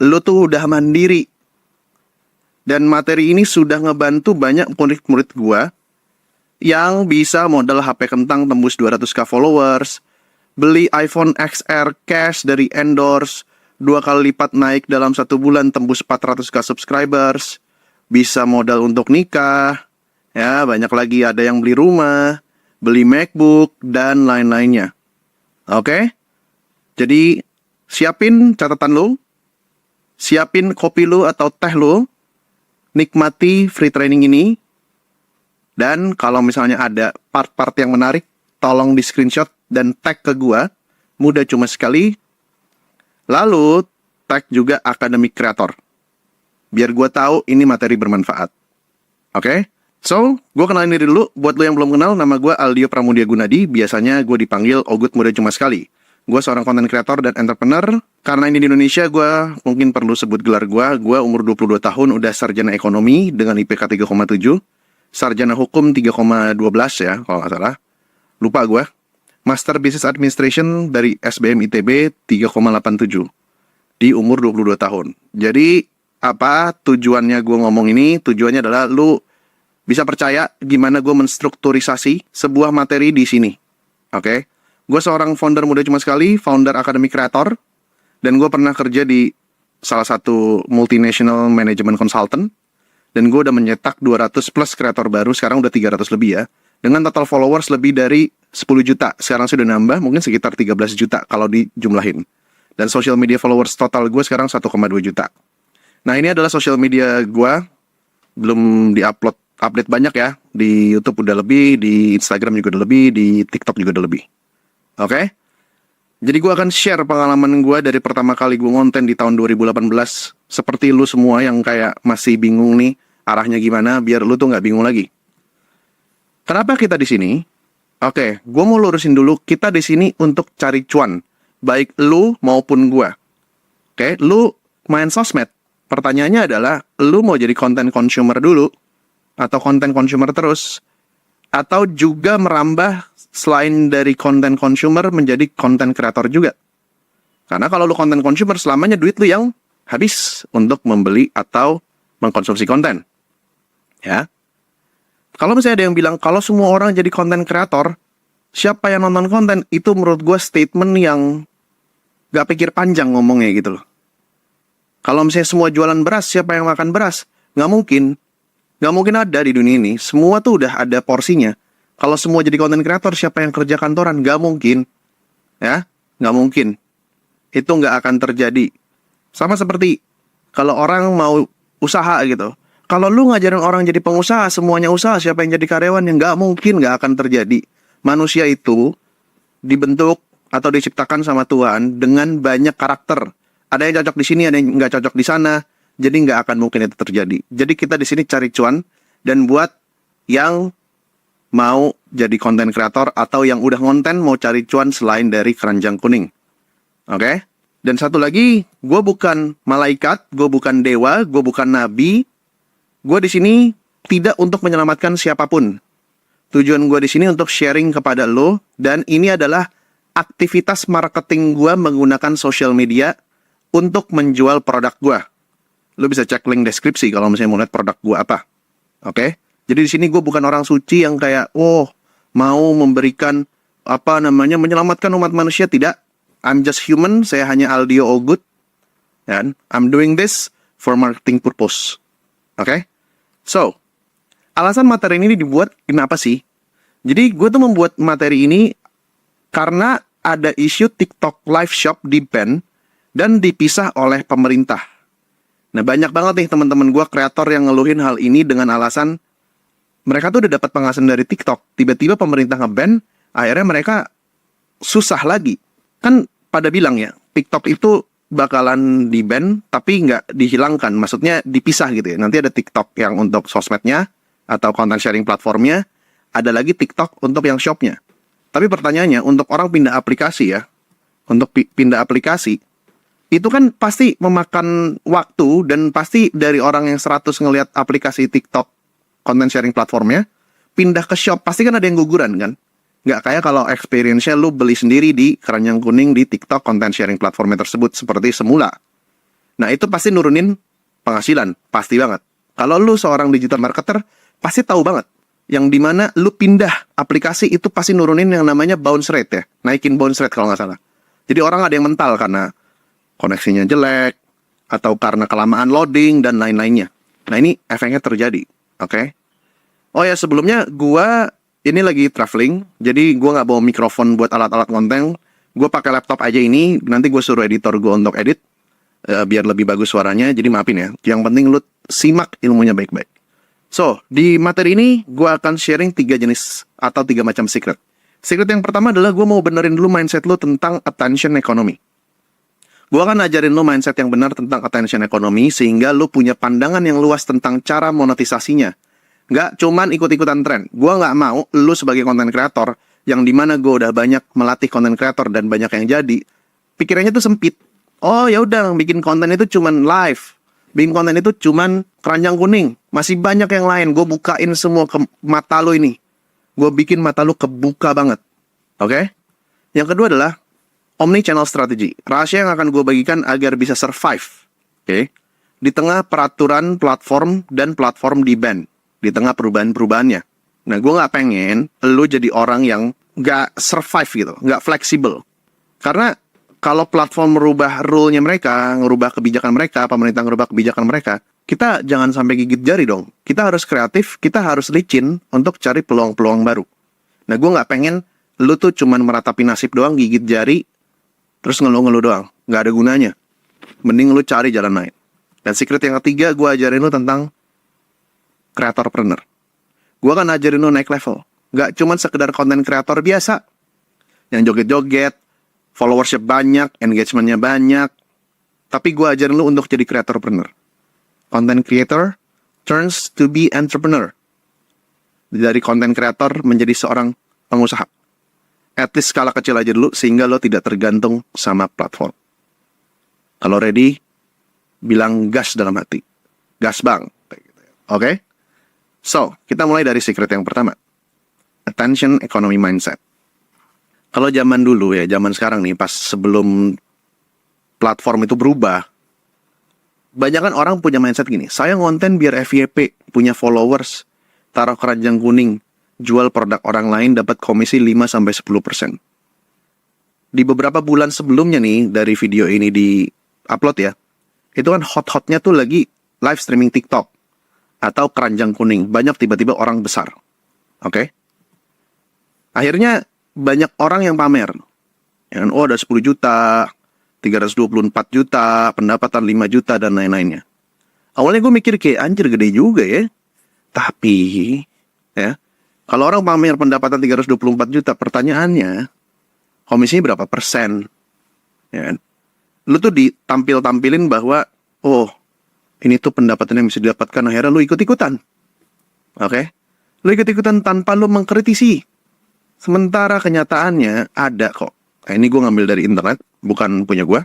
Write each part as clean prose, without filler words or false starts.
lu tuh udah mandiri. Dan materi ini sudah ngebantu banyak murid-murid gua yang bisa modal HP kentang tembus 200k followers, beli iPhone XR cash dari endorse, 2 kali lipat naik dalam 1 bulan tembus 400k subscribers, bisa modal untuk nikah, ya banyak lagi, ada yang beli rumah, beli MacBook, dan lain-lainnya. Oke? Jadi siapin catatan lu, siapin kopi lu atau teh lu, nikmati free training ini. Dan kalau misalnya ada part-part yang menarik, tolong di screenshot dan tag ke gua. Mudah cuma sekali. Lalu tag juga Academic Creator, biar gua tahu ini materi bermanfaat. Oke? So, gua kenalin diri dulu. Buat lo yang belum kenal, nama gua Aldio Pramudia Gunadi. Biasanya gua dipanggil Ogut Mudah Cuma Sekali. Gua seorang content creator dan entrepreneur. Karena ini di Indonesia, gua mungkin perlu sebut gelar gua. Gua umur 22 tahun, udah sarjana ekonomi dengan IPK 3,7. Sarjana hukum 3,12 ya, kalau nggak salah. Lupa gue. Master Business Administration dari SBM ITB 3,87. Di umur 22 tahun. Jadi, apa tujuannya gue ngomong ini? Tujuannya adalah lu bisa percaya gimana gue menstrukturisasi sebuah materi di sini. Oke? Gue seorang founder Mudah Cuma Sekali, founder Academic Creator. Dan gue pernah kerja di salah satu multinational management consultant. Dan gue udah menyetak 200 plus kreator baru, sekarang udah 300 lebih ya. Dengan total followers lebih dari 10 juta. Sekarang sudah nambah, mungkin sekitar 13 juta kalau dijumlahin. Dan social media followers total gue sekarang 1,2 juta. Nah ini adalah social media gue. Belum update banyak ya. Di YouTube udah lebih, di Instagram juga udah lebih, di TikTok juga udah lebih. Oke? Jadi gue akan share pengalaman gue dari pertama kali gue ngonten di tahun 2018. Seperti lu semua yang kayak masih bingung nih arahnya gimana, biar lu tuh nggak bingung lagi. Kenapa kita di sini? Oke, gue mau lurusin dulu. Kita di sini untuk cari cuan, baik lu maupun gue. Oke, lu main sosmed. Pertanyaannya adalah, lu mau jadi content consumer dulu, atau content consumer terus, atau juga merambah selain dari content consumer menjadi content creator juga. Karena kalau lu content consumer, selamanya duit lu yang habis untuk membeli atau mengkonsumsi konten. Ya. Kalau misalnya ada yang bilang, kalau semua orang jadi content creator, siapa yang nonton konten? Itu menurut gue statement yang gak pikir panjang ngomongnya gitu loh. Kalau misalnya semua jualan beras, siapa yang makan beras? Gak mungkin. Gak mungkin ada di dunia ini. Semua tuh udah ada porsinya. Kalau semua jadi content creator, siapa yang kerja kantoran? Gak mungkin. Ya, gak mungkin. Itu gak akan terjadi. Sama seperti kalau orang mau usaha gitu. Kalau lu ngajarin orang jadi pengusaha, semuanya usaha, siapa yang jadi karyawan? Yang nggak mungkin, nggak akan terjadi. Manusia itu dibentuk atau diciptakan sama Tuhan dengan banyak karakter. Ada yang cocok di sini, ada yang nggak cocok di sana. Jadi nggak akan mungkin itu terjadi. Jadi kita di sini cari cuan, dan buat yang mau jadi content creator atau yang udah konten mau cari cuan selain dari keranjang kuning. Oke? Dan satu lagi, gue bukan malaikat, gue bukan dewa, gue bukan nabi. Gue di sini tidak untuk menyelamatkan siapapun. Tujuan gue di sini untuk sharing kepada lo, dan ini adalah aktivitas marketing gue menggunakan social media untuk menjual produk gue. Lo bisa cek link deskripsi kalau misalnya mau lihat produk gue apa. Oke? Jadi di sini gue bukan orang suci yang kayak, mau memberikan menyelamatkan umat manusia, tidak. I'm just human, saya hanya Aldio Ogut. Dan I'm doing this for marketing purpose. Oke? So, alasan materi ini dibuat kenapa sih? Jadi gue tuh membuat materi ini karena ada isu TikTok live shop di-ban dan dipisah oleh pemerintah. Nah banyak banget nih teman-teman gue kreator yang ngeluhin hal ini dengan alasan mereka tuh udah dapat penghasilan dari TikTok. Tiba-tiba pemerintah nge-ban, akhirnya mereka susah lagi. Kan pada bilang ya, TikTok itu bakalan di-ban tapi nggak dihilangkan, maksudnya dipisah gitu ya. Nanti ada TikTok yang untuk sosmednya atau content sharing platformnya, ada lagi TikTok untuk yang shopnya. Tapi pertanyaannya, untuk orang pindah aplikasi ya, untuk pindah aplikasi, itu kan pasti memakan waktu, dan pasti dari orang yang 100 ngelihat aplikasi TikTok content sharing platformnya, pindah ke shop, pasti kan ada yang guguran kan? Nggak kayak kalau experience-nya lu beli sendiri di keranjang kuning di TikTok content sharing platformnya tersebut seperti semula. Nah, itu pasti nurunin penghasilan, pasti banget. Kalau lu seorang digital marketer, pasti tahu banget. Yang dimana lu pindah aplikasi itu pasti nurunin yang namanya bounce rate ya. Naikin bounce rate kalau nggak salah. Jadi orang ada yang mental karena koneksinya jelek, atau karena kelamaan loading, dan lain-lainnya. Nah, ini efeknya terjadi, oke? Oh ya, sebelumnya gua ini lagi traveling, jadi gua nggak bawa mikrofon buat alat-alat konten. Gue pakai laptop aja ini, nanti gue suruh editor gue untuk edit, biar lebih bagus suaranya, jadi maafin ya. Yang penting lu simak ilmunya baik-baik. So, di materi ini gue akan sharing 3 jenis atau 3 macam secret. Secret yang pertama adalah gue mau benerin dulu mindset lu tentang attention economy. Gue akan ajarin lu mindset yang benar tentang attention economy, sehingga lu punya pandangan yang luas tentang cara monetisasinya. Nggak cuman ikut-ikutan tren. Gue nggak mau lu sebagai content creator, yang dimana gue udah banyak melatih content creator dan banyak yang jadi, pikirannya tuh sempit. Oh ya udah, bikin konten itu cuman live, bikin konten itu cuman keranjang kuning, masih banyak yang lain. Gue bukain semua ke mata lo ini, gue bikin mata lo kebuka banget. Oke? Yang kedua adalah omni channel strategy, rahasia yang akan gue bagikan agar bisa survive. Oke? Di tengah peraturan platform dan platform di ban, di tengah perubahan-perubahannya. Nah, gue nggak pengen lu jadi orang yang nggak survive gitu, nggak fleksibel. Karena kalau platform merubah rule-nya mereka, ngerubah kebijakan mereka, pemerintah ngerubah kebijakan mereka, kita jangan sampai gigit jari dong. Kita harus kreatif, kita harus licin untuk cari peluang-peluang baru. Nah, gue nggak pengen lu tuh cuman meratapi nasib doang, gigit jari, terus ngeluh-ngeluh doang. Nggak ada gunanya. Mending lu cari jalan lain. Dan secret yang ketiga, gue ajarin lu tentang creatorpreneur. Gue akan ajarin lo naik level. Gak cuma sekedar konten kreator biasa, yang joget-joget, followership banyak, engagementnya banyak. Tapi gue ajarin lo untuk jadi creatorpreneur. Content creator turns to be entrepreneur. Dari content creator menjadi seorang pengusaha. At least skala kecil aja dulu, sehingga lo tidak tergantung sama platform. Kalau ready, bilang gas dalam hati. Gas bang. Oke? So, kita mulai dari secret yang pertama. Attention economy mindset. Kalau zaman dulu ya, zaman sekarang nih, pas sebelum platform itu berubah, banyak kan orang punya mindset gini, saya ngonten biar FYP, punya followers, taruh keranjang kuning, jual produk orang lain, dapat komisi 5-10%. Di beberapa bulan sebelumnya nih, dari video ini di-upload ya, itu kan hot-hotnya tuh lagi live streaming TikTok. Atau keranjang kuning, banyak tiba-tiba orang besar. Oke? Akhirnya banyak orang yang pamer. Yang ada 10 juta, 324 juta, pendapatan 5 juta, dan lain-lainnya. Awalnya gue mikir kayak, anjir gede juga ya. Tapi, ya, kalau orang pamer pendapatan 324 juta, pertanyaannya, komisinya berapa persen? Ya kan? Lu tuh ditampil-tampilin bahwa, oh, ini tuh pendapatan yang bisa didapatkan, akhirnya lu ikut-ikutan. Oke? Lu ikut-ikutan tanpa lu mengkritisi. Sementara kenyataannya ada kok. Nah, ini gue ngambil dari internet, bukan punya gue.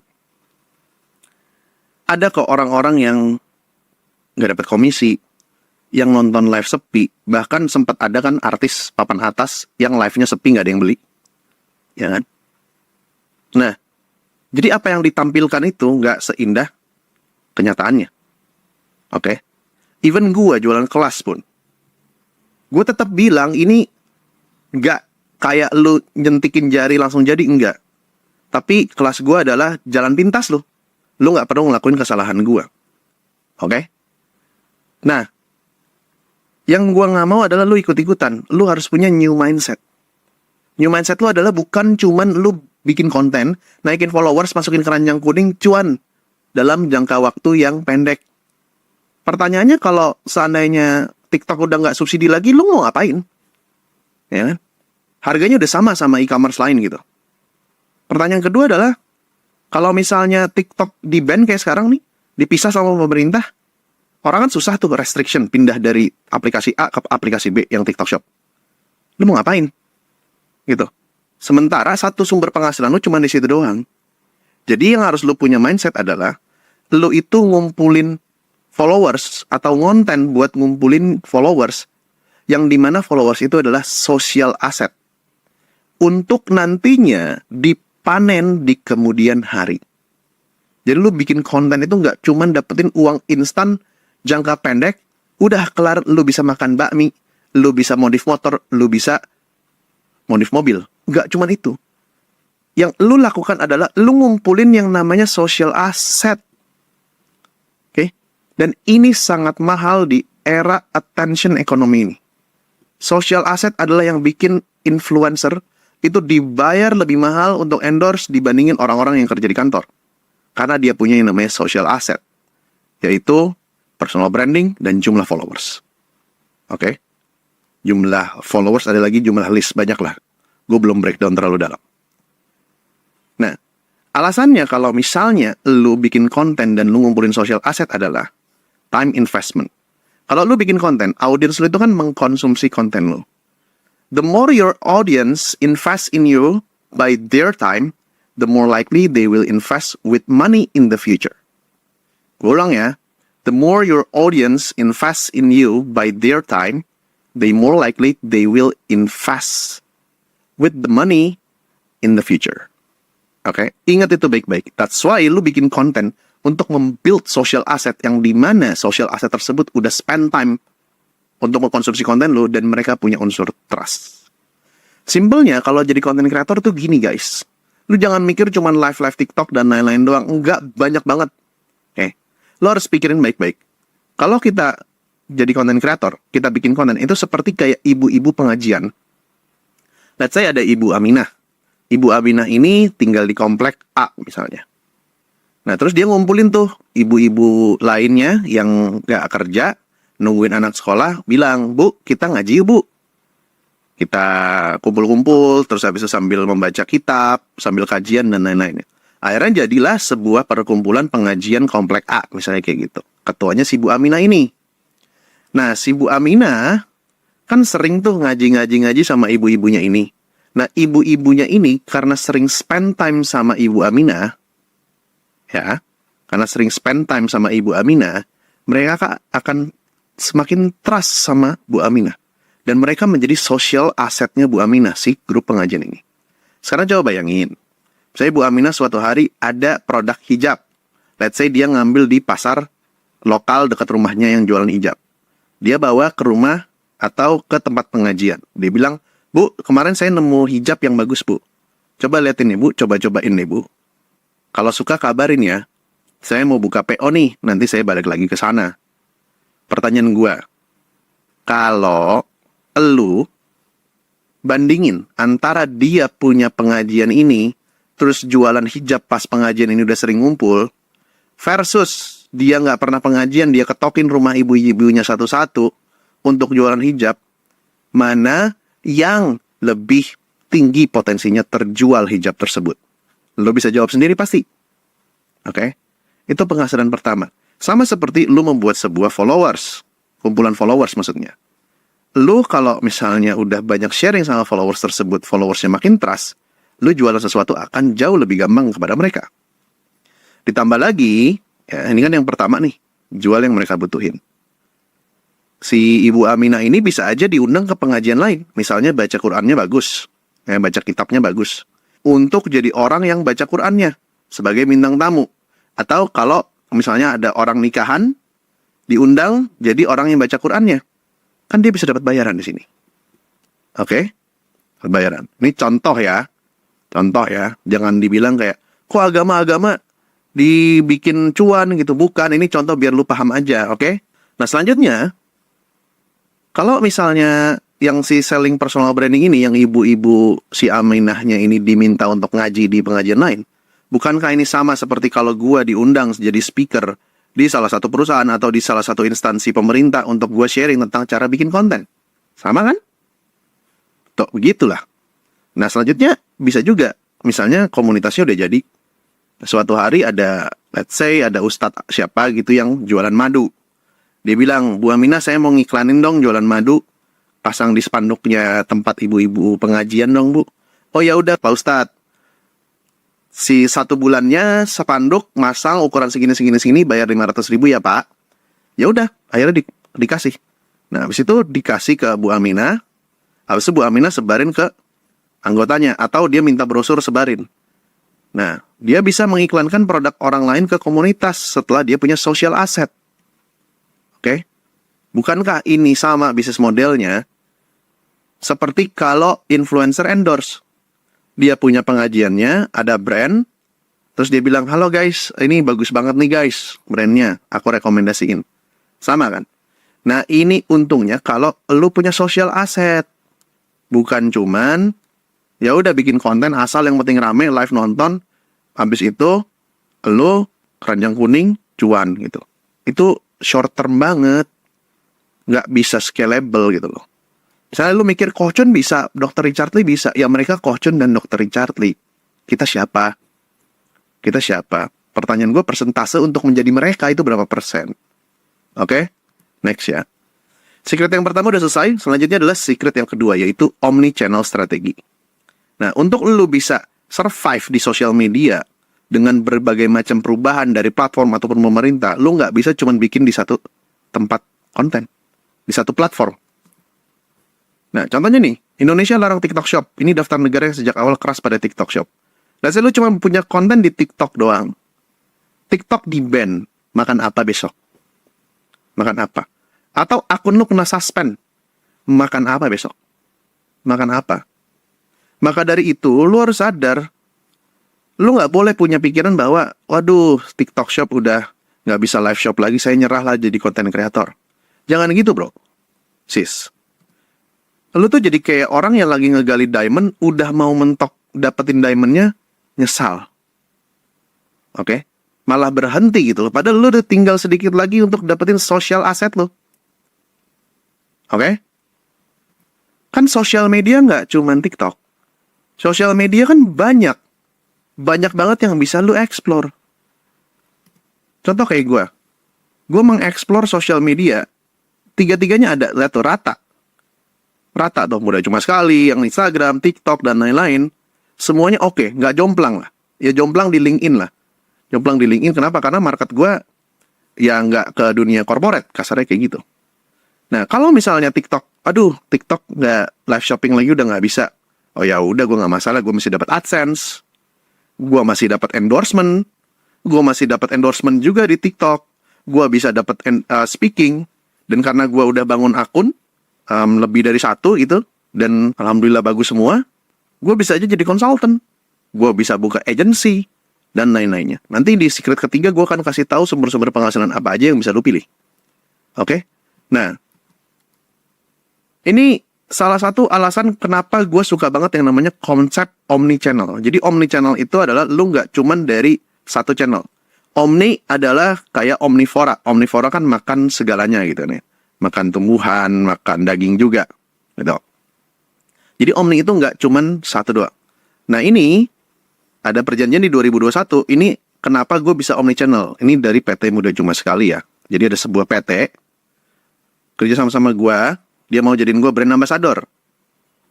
Ada kok orang-orang yang gak dapat komisi, yang nonton live sepi. Bahkan sempat ada kan artis papan atas yang live-nya sepi, gak ada yang beli. Ya kan? Nah, jadi apa yang ditampilkan itu gak seindah kenyataannya. Oke, even gue jualan kelas pun, gue tetap bilang ini nggak kayak lu nyentikin jari langsung jadi, enggak. Tapi kelas gue adalah jalan pintas lu nggak perlu ngelakuin kesalahan gue. Oke? Nah, yang gue nggak mau adalah lu ikut-ikutan. Lu harus punya new mindset. New mindset lu adalah bukan cuman lu bikin konten, naikin followers, masukin keranjang kuning, cuan dalam jangka waktu yang pendek. Pertanyaannya, kalau seandainya TikTok udah nggak subsidi lagi, lu mau ngapain? Ya kan? Harganya udah sama e-commerce lain gitu. Pertanyaan kedua adalah, kalau misalnya TikTok di-ban kayak sekarang nih, dipisah sama pemerintah, orang kan susah tuh restriction, pindah dari aplikasi A ke aplikasi B yang TikTok Shop. Lu mau ngapain? Gitu. Sementara satu sumber penghasilan lu cuma di situ doang. Jadi yang harus lu punya mindset adalah, lu itu ngumpulin followers atau konten buat ngumpulin followers, yang dimana followers itu adalah social asset untuk nantinya dipanen di kemudian hari. Jadi lu bikin konten itu nggak cuman dapetin uang instan jangka pendek, udah kelar, lu bisa makan bakmi, lu bisa modif motor, lu bisa modif mobil. Nggak cuman itu. Yang lu lakukan adalah lu ngumpulin yang namanya social asset. Oke? Dan ini sangat mahal di era attention economy ini. Social asset adalah yang bikin influencer itu dibayar lebih mahal untuk endorse dibandingin orang-orang yang kerja di kantor. Karena dia punya yang namanya social asset, yaitu personal branding dan jumlah followers. Oke? Jumlah followers ada lagi, jumlah list, banyak lah. Gue belum breakdown terlalu dalam. Nah, alasannya kalau misalnya lu bikin konten dan lu ngumpulin social asset adalah time investment. Kalau lu bikin konten, audiens lu itu kan mengkonsumsi konten lu. The more your audience invest in you by their time, the more likely they will invest with money in the future. Gue ulang ya. The more your audience invest in you by their time, the more likely they will invest with the money in the future. Oke, ingat itu baik-baik. That's why lu bikin konten untuk membuild social asset yang dimana social asset tersebut udah spend time untuk mengkonsumsi konten lu dan mereka punya unsur trust. Simpelnya kalau jadi content creator tuh gini guys. Lu jangan mikir cuman live TikTok dan lain-lain doang. Enggak, banyak banget. Oke. Lu harus pikirin baik-baik. Kalau kita jadi content creator, kita bikin konten, itu seperti kayak ibu-ibu pengajian. Let's say ada Ibu Aminah. Ibu Aminah ini tinggal di komplek A misalnya. Nah, terus dia ngumpulin tuh ibu-ibu lainnya yang gak kerja, nungguin anak sekolah, bilang, Bu, kita ngaji yuk, Bu. Kita kumpul-kumpul, terus habis itu sambil membaca kitab, sambil kajian, dan lain-lain. Akhirnya jadilah sebuah perkumpulan pengajian komplek A, misalnya kayak gitu. Ketuanya si Bu Aminah ini. Nah, si Bu Aminah kan sering tuh ngaji sama ibu-ibunya ini. Nah, ibu-ibunya ini karena sering spend time sama Ibu Aminah, ya, karena sering spend time sama Ibu Aminah, mereka akan semakin trust sama Bu Aminah. Dan mereka menjadi social assetnya Bu Aminah, si grup pengajian ini. Sekarang coba bayangin. Misalnya Bu Aminah suatu hari ada produk hijab. Let's say dia ngambil di pasar lokal dekat rumahnya yang jualan hijab. Dia bawa ke rumah atau ke tempat pengajian. Dia bilang, Bu, kemarin saya nemu hijab yang bagus, Bu. Coba liatin nih, Bu. Coba-cobain nih, Bu. Kalau suka kabarin ya. Saya mau buka PO nih. Nanti saya balik lagi ke sana. Pertanyaan gue. Kalau lu bandingin antara dia punya pengajian ini, terus jualan hijab pas pengajian ini udah sering ngumpul, versus dia nggak pernah pengajian, dia ketokin rumah ibu-ibunya satu-satu untuk jualan hijab, mana yang lebih tinggi potensinya terjual hijab tersebut? Lo bisa jawab sendiri pasti. Oke? Itu penghasilan pertama. Sama seperti lu membuat sebuah followers, kumpulan followers maksudnya. Lu kalau misalnya udah banyak sharing sama followers tersebut, followersnya makin trust, lu jualan sesuatu akan jauh lebih gampang kepada mereka. Ditambah lagi, ya, ini kan yang pertama nih, jual yang mereka butuhin. Si Ibu Aminah ini bisa aja diundang ke pengajian lain, misalnya baca Qur'annya bagus, ya, baca kitabnya bagus, untuk jadi orang yang baca Qur'annya sebagai bintang tamu. Atau kalau misalnya ada orang nikahan, diundang jadi orang yang baca Qur'annya. Kan dia bisa dapat bayaran di sini. Oke? Bayaran. Ini contoh ya. Contoh ya. Jangan dibilang kayak, kok agama-agama dibikin cuan gitu. Bukan, ini contoh biar lu paham aja. Oke? Nah, selanjutnya, kalau misalnya yang si selling personal branding ini, yang ibu-ibu si Aminahnya ini diminta untuk ngaji di pengajian lain, bukankah ini sama seperti kalau gua diundang jadi speaker di salah satu perusahaan atau di salah satu instansi pemerintah untuk gue sharing tentang cara bikin konten? Sama kan? Tuh, begitulah. Nah, selanjutnya bisa juga. Misalnya komunitasnya udah jadi. Suatu hari ada, let's say, ada ustadz siapa gitu yang jualan madu. Dia bilang, Bu Aminah, saya mau ngiklanin dong jualan madu. Pasang di spanduknya tempat ibu-ibu pengajian dong, Bu. Oh ya udah, Pak Ustadz. Si 1 bulannya spanduk masang ukuran segini bayar 500.000 ya Pak. Ya udah, akhirnya dikasih. Nah, habis itu dikasih ke Bu Aminah. Habis itu Bu Aminah sebarin ke anggotanya atau dia minta brosur sebarin. Nah, dia bisa mengiklankan produk orang lain ke komunitas setelah dia punya social asset. Oke? Bukankah ini sama bisnis modelnya seperti kalau influencer endorse? Dia punya pengajiannya, ada brand, terus dia bilang, halo guys, ini bagus banget nih guys, brandnya, aku rekomendasiin. Sama kan? Nah, ini untungnya kalau lu punya social asset. Bukan cuman, ya udah bikin konten asal yang penting rame, live nonton, habis itu, lu keranjang kuning, cuan gitu. Itu short term banget. Nggak bisa scalable gitu loh. Misalnya lu mikir Kochun bisa, Dr. Richard Lee bisa. Ya mereka Kochun dan Dr. Richard Lee. Kita siapa? Kita siapa? Pertanyaan gue, persentase untuk menjadi mereka itu berapa persen? Oke? Next ya. Secret yang pertama udah selesai. Selanjutnya adalah secret yang kedua, yaitu omni-channel strategi. Nah, untuk lu bisa survive di sosial media dengan berbagai macam perubahan dari platform ataupun pemerintah, lu nggak bisa cuma bikin di satu tempat konten. Di satu platform. Nah, contohnya nih, Indonesia larang TikTok Shop. Ini daftar negara yang sejak awal keras pada TikTok Shop. Let's say lu cuma punya konten di TikTok doang. TikTok di-ban. Makan apa besok? Makan apa? Atau akun lu kena suspend. Makan apa besok? Makan apa? Maka dari itu, lu harus sadar. Lu nggak boleh punya pikiran bahwa, waduh, TikTok Shop udah nggak bisa live shop lagi, saya nyerah lah jadi konten kreator. Jangan gitu, bro. Sis. Lu tuh jadi kayak orang yang lagi ngegali diamond, udah mau mentok dapetin diamondnya, nyesal. Oke? Malah berhenti gitu loh. Padahal lu udah tinggal sedikit lagi untuk dapetin social asset lu. Oke? Kan social media nggak cuman TikTok. Social media kan banyak. Banyak banget yang bisa lu explore. Contoh kayak gue. Gue mengeksplor social media. Tiga-tiganya ada, lihat tuh, rata. Rata dong, udah cuma sekali, yang Instagram, TikTok, dan lain-lain. Semuanya oke, nggak jomplang lah. Ya jomplang di LinkedIn lah. Jomplang di LinkedIn, kenapa? Karena market gue ya nggak ke dunia corporate, kasarnya kayak gitu. Nah, kalau misalnya TikTok, aduh, TikTok nggak live shopping lagi, udah nggak bisa. Oh ya udah, gue nggak masalah, gue masih dapat AdSense. Gue masih dapat endorsement. Gue masih dapat endorsement juga di TikTok. Gue bisa dapat speaking. Dan karena gue udah bangun akun, lebih dari satu gitu, dan alhamdulillah bagus semua, gue bisa aja jadi konsultan, gue bisa buka agency, dan lain-lainnya. Nanti di secret ketiga gue akan kasih tahu sumber-sumber penghasilan apa aja yang bisa lu pilih. Oke? Nah, ini salah satu alasan kenapa gue suka banget yang namanya konsep omni-channel. Jadi omni-channel itu adalah lu nggak cuman dari satu channel. Omni adalah kayak omnivora. Omnivora kan makan segalanya gitu nih. Makan tumbuhan, makan daging juga. Gitu. Jadi Omni itu nggak cuman satu doang. Nah ini, ada perjanjian di 2021, ini kenapa gue bisa Omni-channel. Ini dari PT Muda Cuma Sekali ya. Jadi ada sebuah PT, kerja sama-sama gue, dia mau jadiin gue brand ambassador.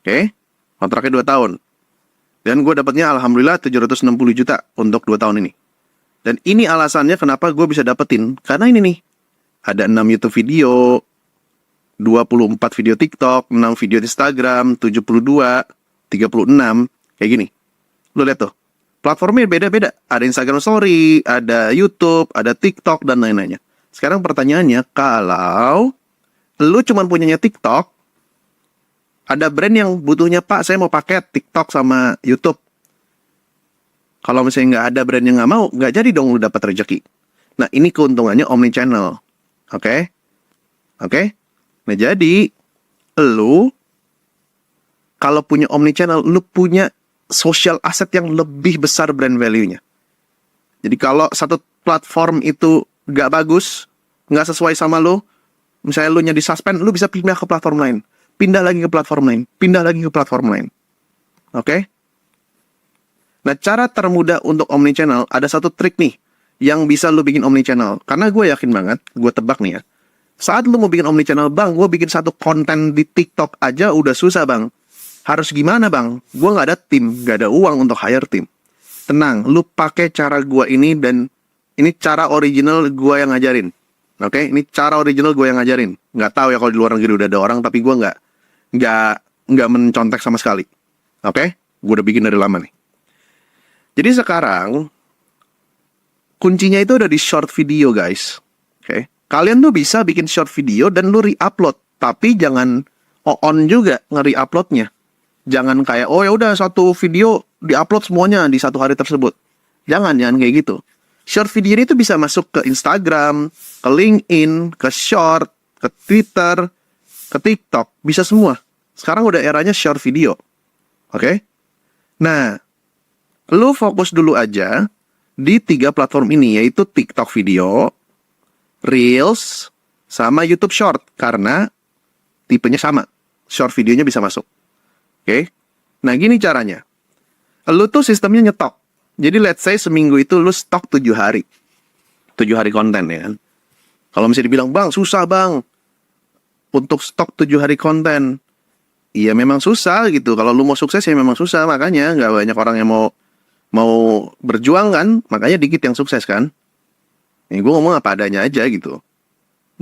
Oke, kontraknya 2 tahun. Dan gue dapatnya alhamdulillah 760 juta untuk 2 tahun ini. Dan ini alasannya kenapa gue bisa dapetin. Karena ini nih, ada 6 YouTube video, 24 video TikTok, 6 video Instagram, 72, 36, kayak gini. Lu lihat tuh, platformnya beda-beda. Ada Instagram Story, ada YouTube, ada TikTok, dan lain-lainnya. Sekarang pertanyaannya, kalau lu cuma punyanya TikTok, ada brand yang butuhnya, Pak, saya mau paket TikTok sama YouTube. Kalau misalnya nggak ada brand yang nggak mau, nggak jadi dong lu dapat rezeki. Nah, ini keuntungannya omni-channel. Oke? Oke? Nah, jadi, lu, kalau punya omni-channel, lu punya social asset yang lebih besar brand value-nya. Jadi, kalau satu platform itu nggak bagus, nggak sesuai sama lu, misalnya lu nyadi suspend, lu bisa pindah ke platform lain. Pindah lagi ke platform lain. Pindah lagi ke platform lain. Oke? Nah, cara termudah untuk omni-channel, ada satu trik nih, yang bisa lu bikin omni-channel. Karena gue yakin banget, gue tebak nih ya, saat lu mau bikin omni-channel, bang, gue bikin satu konten di TikTok aja udah susah, bang. Harus gimana, bang? Gue nggak ada tim, nggak ada uang untuk hire tim. Tenang, lu pakai cara gue ini, dan ini cara original gue yang ngajarin. Oke, ini cara original gue yang ngajarin. Nggak tahu ya kalau di luar negeri udah ada orang, tapi gue nggak mencontek sama sekali. Oke, gue udah bikin dari lama nih. Jadi sekarang kuncinya itu ada di short video, guys. Oke. Kalian tuh bisa bikin short video dan lu re-upload, tapi jangan on juga nge-re-uploadnya. Jangan kayak oh ya udah satu video di-upload semuanya di satu hari tersebut. Jangan kayak gitu. Short video ini tuh bisa masuk ke Instagram, ke LinkedIn, ke Short, ke Twitter, ke TikTok, bisa semua. Sekarang udah eranya short video. Oke? Nah, lu fokus dulu aja di 3 platform ini, yaitu TikTok video, Reels, sama YouTube Short. Karena tipenya sama. Short videonya bisa masuk. Oke? Nah, gini caranya. Lu tuh sistemnya nyetok. Jadi let's say seminggu itu lu stok 7 hari. 7 hari konten ya kan. Kalau misalnya dibilang, "Bang, susah bang untuk stok 7 hari konten." Iya memang susah gitu. Kalau lu mau sukses ya memang susah. Makanya nggak banyak orang yang mau berjuang kan. Makanya dikit yang sukses kan. Nih gue ngomong apa adanya aja gitu.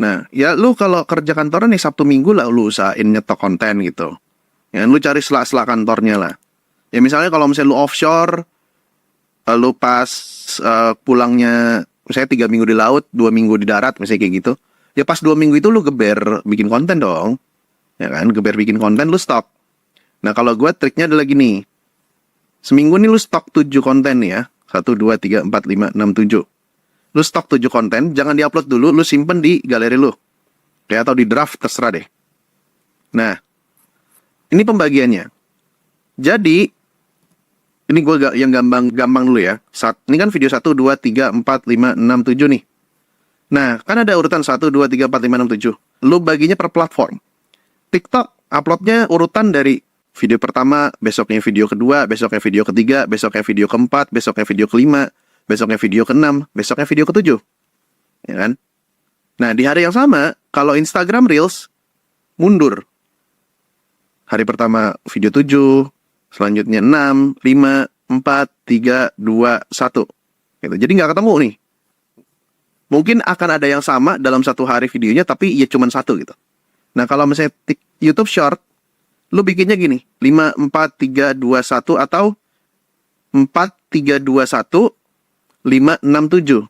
Nah, ya lu kalau kerja kantoran nih Sabtu Minggu lah lu usahain nyetok konten gitu. Ya, lu cari sela-sela kantornya lah. Ya misalnya kalau misalnya lu offshore, lu pas pulangnya misalnya 3 minggu di laut, 2 minggu di darat, misalnya kayak gitu. Ya pas 2 minggu itu lu geber bikin konten dong. Ya kan, geber bikin konten lu stok. Nah kalau gue triknya adalah gini. Seminggu nih lu stok 7 konten ya. 1, 2, 3, 4, 5, 6, 7. Lu stok 7 konten, jangan diupload dulu, lu simpen di galeri lu. Kayak atau di draft, terserah deh. Nah, ini pembagiannya. Jadi, ini gue yang gampang dulu ya. Ini kan video 1, 2, 3, 4, 5, 6, 7 nih. Nah, kan ada urutan 1, 2, 3, 4, 5, 6, 7. Lu baginya per platform. TikTok uploadnya urutan dari video pertama, besoknya video kedua, besoknya video ketiga, besoknya video keempat, besoknya video kelima, besoknya video ke-6, besoknya video ke-7. Ya kan? Nah, di hari yang sama, kalau Instagram Reels, mundur. Hari pertama video 7, selanjutnya 6, 5, 4, 3, 2, 1. Gitu. Jadi nggak ketemu nih. Mungkin akan ada yang sama dalam satu hari videonya, tapi ya cuma satu gitu. Nah, kalau misalnya YouTube Short, lu bikinnya gini, 5, 4, 3, 2, 1, atau 4, 3, 2, 1, 5, 6, 7.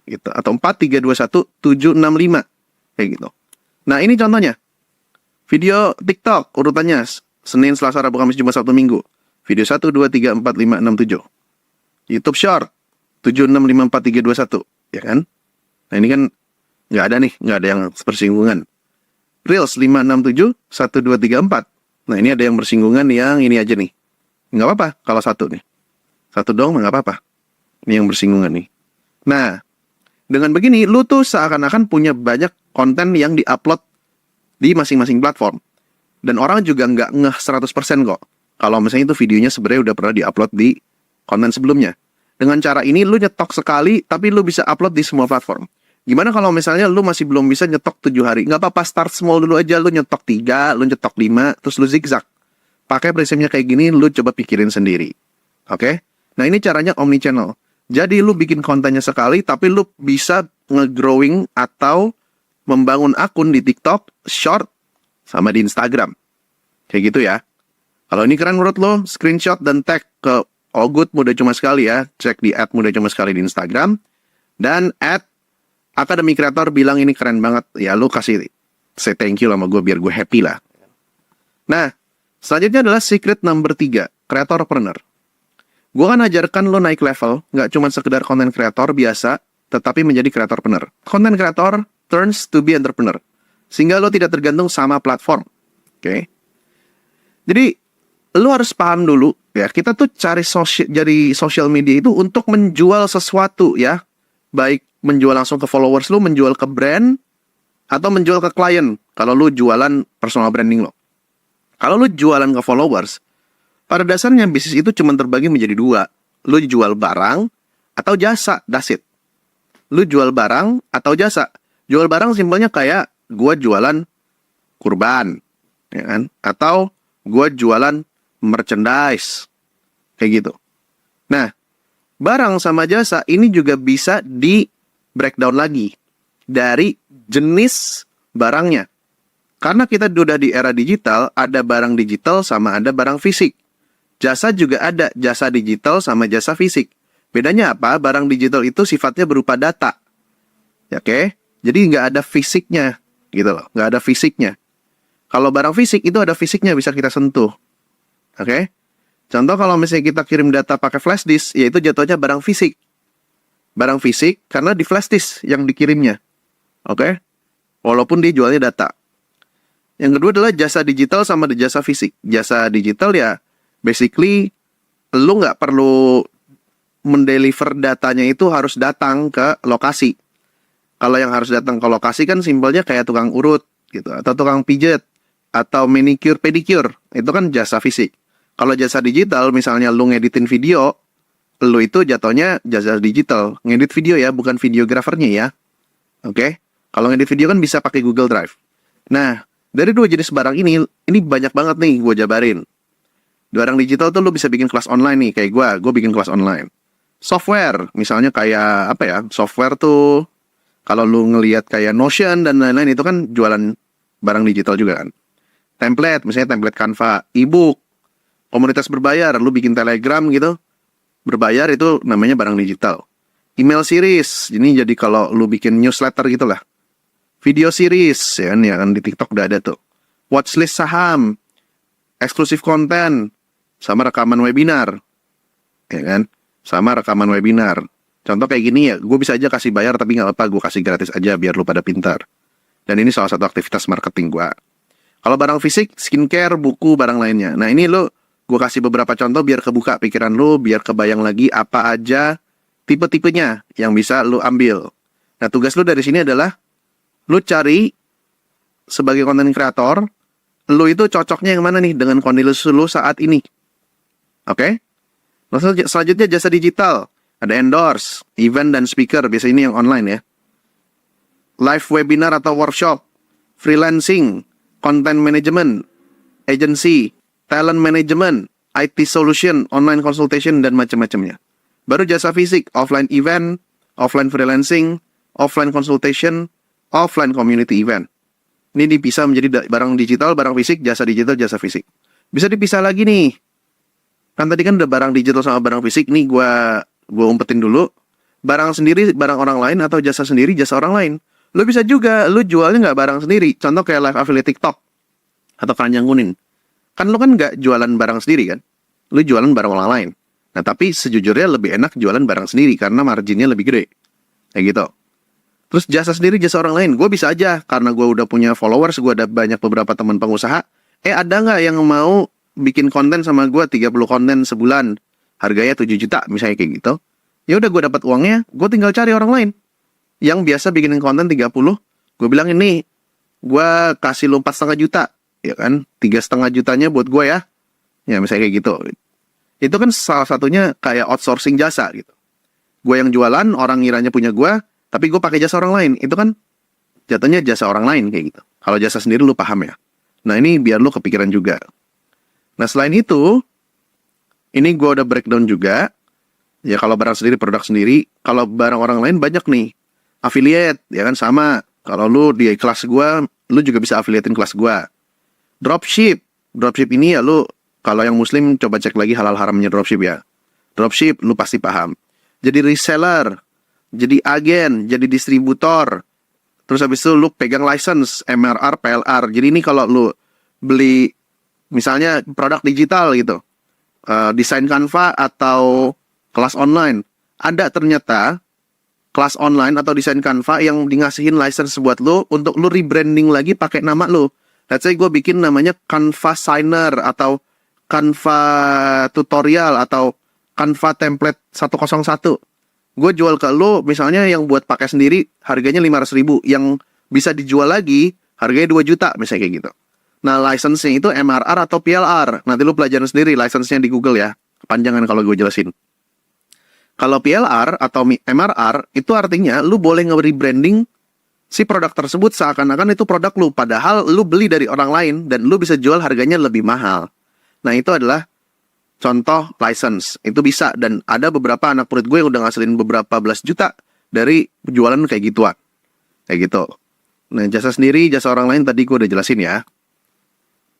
Gitu. Atau 4, 3, 2, 1, 7, 6, 5. Kayak gitu. Nah, ini contohnya. Video TikTok, urutannya Senin, Selasa, Rabu, Kamis, Jumat, Sabtu, Minggu. Video 1, 2, 3, 4, 5, 6, 7. YouTube Short, 7, 6, 5, 4, 3, 2, 1. Ya kan? Nah, ini kan nggak ada nih. Nggak ada yang bersinggungan. Reels, 5, 6, 7, 1, 2, 3, 4. Nah, ini ada yang bersinggungan yang ini aja nih. Nggak apa-apa kalau satu nih. Satu dong, nggak apa-apa. Ini yang bersinggungan nih. Nah, dengan begini, lu tuh seakan-akan punya banyak konten yang di-upload di masing-masing platform. Dan orang juga nggak ngeh 100% kok. Kalau misalnya itu videonya sebenarnya udah pernah di-upload di konten sebelumnya. Dengan cara ini, lu nyetok sekali, tapi lu bisa upload di semua platform. Gimana kalau misalnya lu masih belum bisa nyetok 7 hari? Nggak apa-apa, start small dulu aja. Lu nyetok 3, lu nyetok 5, terus lu zigzag. Pakai prinsipnya kayak gini, lu coba pikirin sendiri. Oke? Nah, ini caranya omnichannel. Jadi lu bikin kontennya sekali, tapi lu bisa nge-growing atau membangun akun di TikTok, Short, sama di Instagram. Kayak gitu ya. Kalau ini keren menurut lo, screenshot dan tag ke Ogut Mudah Cuma Sekali ya. Cek di @mudah-cuma-sekali di Instagram. Dan Academy Creator bilang ini keren banget. Ya lu kasih say thank you sama gue biar gue happy lah. Nah, selanjutnya adalah secret number 3, Creatorpreneur. Gue kan ajarkan lo naik level, nggak cuma sekedar konten kreator biasa, tetapi menjadi creatorpreneur. Konten kreator turns to be entrepreneur. Sehingga lo tidak tergantung sama platform. Oke? Jadi, lo harus paham dulu, ya, kita tuh jadi social media itu untuk menjual sesuatu, ya. Baik menjual langsung ke followers lo, menjual ke brand, atau menjual ke klien, kalau lo jualan personal branding lo. Kalau lo jualan ke followers, pada dasarnya bisnis itu cuma terbagi menjadi 2. Lu jual barang atau jasa, that's it. Lu jual barang atau jasa. Jual barang simpelnya kayak gua jualan kurban, ya kan? Atau gua jualan merchandise. Kayak gitu. Nah, barang sama jasa ini juga bisa di breakdown lagi dari jenis barangnya. Karena kita udah di era digital, ada barang digital sama ada barang fisik. Jasa juga ada, jasa digital sama jasa fisik. Bedanya apa? Barang digital itu sifatnya berupa data. Ya, oke? Jadi nggak ada fisiknya, gitu loh. Nggak ada fisiknya. Kalau barang fisik itu ada fisiknya, bisa kita sentuh. Oke? Contoh kalau misalnya kita kirim data pakai flash disk, yaitu jatuhnya barang fisik. Barang fisik karena di flash disk yang dikirimnya. Oke? Walaupun dia jualnya data. Yang kedua adalah jasa digital sama jasa fisik. Jasa digital ya, basically, lu nggak perlu mendeliver datanya itu harus datang ke lokasi. Kalau yang harus datang ke lokasi kan simpelnya kayak tukang urut, gitu, atau tukang pijet, atau manicure, pedicure. Itu kan jasa fisik. Kalau jasa digital, misalnya lu ngeditin video, lu itu jatuhnya jasa digital. Ngedit video ya, bukan videografernya ya. Oke? Kalau ngedit video kan bisa pakai Google Drive. Nah, dari dua jenis barang ini banyak banget nih gue jabarin. Barang digital tuh lu bisa bikin kelas online nih, kayak gue bikin kelas online. Software, misalnya kayak apa ya, software tuh, kalau lu ngelihat kayak Notion dan lain-lain, itu kan jualan barang digital juga kan. Template, misalnya template Canva, e-book, komunitas berbayar, lu bikin Telegram gitu, berbayar itu namanya barang digital. Email series, ini jadi kalau lu bikin newsletter gitu lah. Video series, ya kan di TikTok udah ada tuh. Watchlist saham, eksklusif konten, sama rekaman webinar, ya kan? Sama rekaman webinar. Contoh kayak gini ya, gue bisa aja kasih bayar tapi nggak apa, gue kasih gratis aja biar lu pada pintar. Dan ini salah satu aktivitas marketing gue. Kalau barang fisik, skincare, buku, barang lainnya. Nah ini gue kasih beberapa contoh biar kebuka pikiran lu, biar kebayang lagi apa aja tipe-tipenya yang bisa lu ambil. Nah tugas lu dari sini adalah lu cari sebagai konten kreator, lu itu cocoknya yang mana nih dengan kondisi lu saat ini. Oke? Selanjutnya jasa digital. Ada endorse, event dan speaker. Biasanya ini yang online ya. Live webinar atau workshop, freelancing, content management, agency, talent management, IT solution, online consultation, dan macam-macamnya. Baru jasa fisik, offline event, offline freelancing, offline consultation, offline community event. Ini dipisah menjadi barang digital, barang fisik, jasa digital, jasa fisik. Bisa dipisah lagi nih. Kan tadi kan udah barang digital sama barang fisik. Nih gue umpetin dulu. Barang sendiri, barang orang lain, atau jasa sendiri, jasa orang lain. Lu bisa juga, lu jualnya nggak barang sendiri. Contoh kayak live affiliate TikTok. Atau keranjang kuning. Kan lu kan nggak jualan barang sendiri kan. Lu jualan barang orang lain. Nah tapi sejujurnya lebih enak jualan barang sendiri. Karena marginnya lebih gede. Kayak gitu. Terus jasa sendiri, jasa orang lain. Gue bisa aja, karena gue udah punya followers, gue ada banyak beberapa teman pengusaha. Ada nggak yang mau bikin konten sama gue 30 konten sebulan, harganya 7 juta, misalnya kayak gitu. Ya udah gue dapat uangnya, gue tinggal cari orang lain. Yang biasa bikinin konten 30, gue bilang ini, gue kasih lu 4,5 juta. Ya kan, 3,5 jutanya buat gue ya. Ya misalnya kayak gitu. Itu kan salah satunya kayak outsourcing jasa gitu. Gue yang jualan, orang ngiranya punya gue, tapi gue pakai jasa orang lain. Itu kan jatuhnya jasa orang lain kayak gitu. Kalau jasa sendiri lu paham ya. Nah ini biar lu kepikiran juga. Nah selain itu, ini gue udah breakdown juga. Ya kalau barang sendiri, produk sendiri. Kalau barang orang lain banyak nih. Affiliate, ya kan sama. Kalau lu di kelas gue, lu juga bisa affiliatein kelas gue. Dropship. Dropship ini ya lu, kalau yang muslim coba cek lagi halal haramnya dropship ya. Dropship, lu pasti paham. Jadi reseller, jadi agen, jadi distributor. Terus habis itu lu pegang license, MRR, PLR. Jadi ini kalau lu beli misalnya produk digital gitu, desain Canva atau kelas online, ada ternyata kelas online atau desain Canva yang ngasihin license buat lu untuk lu rebranding lagi pakai nama lu. Let's say gue bikin namanya Canva Signer atau Canva Tutorial atau Canva Template 101. Gue jual ke lu misalnya yang buat pakai sendiri harganya 500.000, yang bisa dijual lagi harganya 2 juta misalnya kayak gitu. Nah license-nya itu MRR atau PLR. Nanti lu pelajarin sendiri license-nya di Google ya. Kepanjangan kalau gue jelasin. Kalau PLR atau MRR itu artinya lu boleh nge-rebranding si produk tersebut seakan-akan itu produk lu, padahal lu beli dari orang lain dan lu bisa jual harganya lebih mahal. Nah itu adalah contoh license. Itu bisa, dan ada beberapa anak murid gue yang udah ngasilin beberapa belas juta dari jualan kayak gituan. Kayak gitu. Nah jasa sendiri, jasa orang lain tadi gue udah jelasin ya.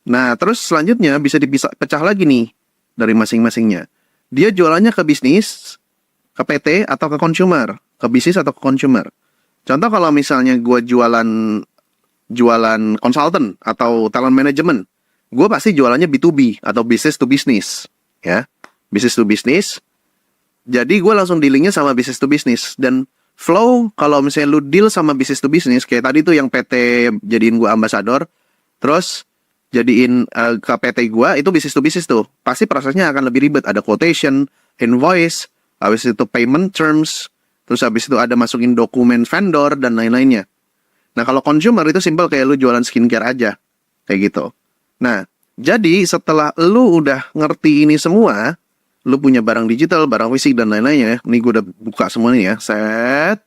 Nah terus selanjutnya bisa pecah lagi nih. dari masing-masingnya. Dia jualannya ke bisnis, ke PT atau ke consumer, ke bisnis atau ke consumer. Contoh kalau misalnya gue jualan consultant atau talent management, gue pasti jualannya B2B atau business to business, ya, business to business. Jadi gue langsung dealingnya sama business to business. Dan flow kalau misalnya lu deal sama business to business, kayak tadi tuh yang PT jadiin gue ambasador, terus jadiin ke PT gue, itu business to business tuh, pasti prosesnya akan lebih ribet. Ada quotation, invoice, habis itu payment terms, terus habis itu ada masukin dokumen vendor dan lain-lainnya. Nah kalau consumer itu simple, kayak lu jualan skincare aja, kayak gitu. Nah jadi setelah lu udah ngerti ini semua, lu punya barang digital, barang fisik dan lain-lainnya. Nih gue udah buka semua nih ya, set.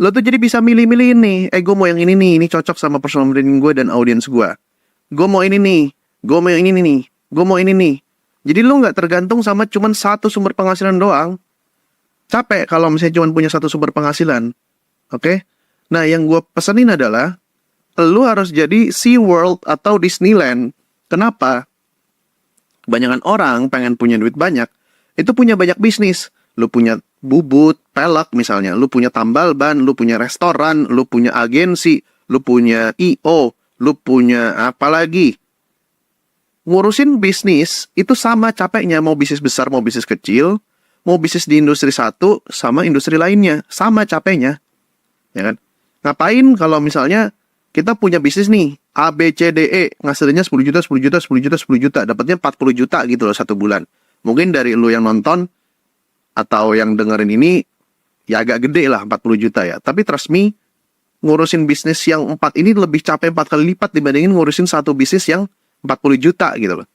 Lu tuh jadi bisa milih-milih nih, gue mau yang ini nih, ini cocok sama personal branding gue dan audience gue. Gue mau ini nih, gue mau yang ini nih, gue mau ini nih. Jadi lu nggak tergantung sama cuman satu sumber penghasilan doang. Capek kalau misalnya cuma punya satu sumber penghasilan. Oke? Nah, yang gue pesenin adalah lu harus jadi SeaWorld atau Disneyland. Kenapa? Kebanyakan orang pengen punya duit banyak, itu punya banyak bisnis. Lu punya bubut, pelek misalnya, lu punya tambal ban, lu punya restoran, lu punya agensi, lu punya IO, lu punya apa lagi? Ngurusin bisnis itu sama capeknya, mau bisnis besar, mau bisnis kecil, mau bisnis di industri satu sama industri lainnya, sama capeknya. Ya kan? Ngapain kalau misalnya kita punya bisnis nih, A, B, C, D, E, ngasilnya 10 juta, 10 juta, 10 juta, 10 juta, dapatnya 40 juta gitu loh satu bulan. Mungkin dari lu yang nonton atau yang dengerin ini, ya agak gede lah 40 juta ya. Tapi trust me, ngurusin bisnis yang 4 ini lebih capek 4 kali lipat dibandingin ngurusin satu bisnis yang 40 juta gitu loh.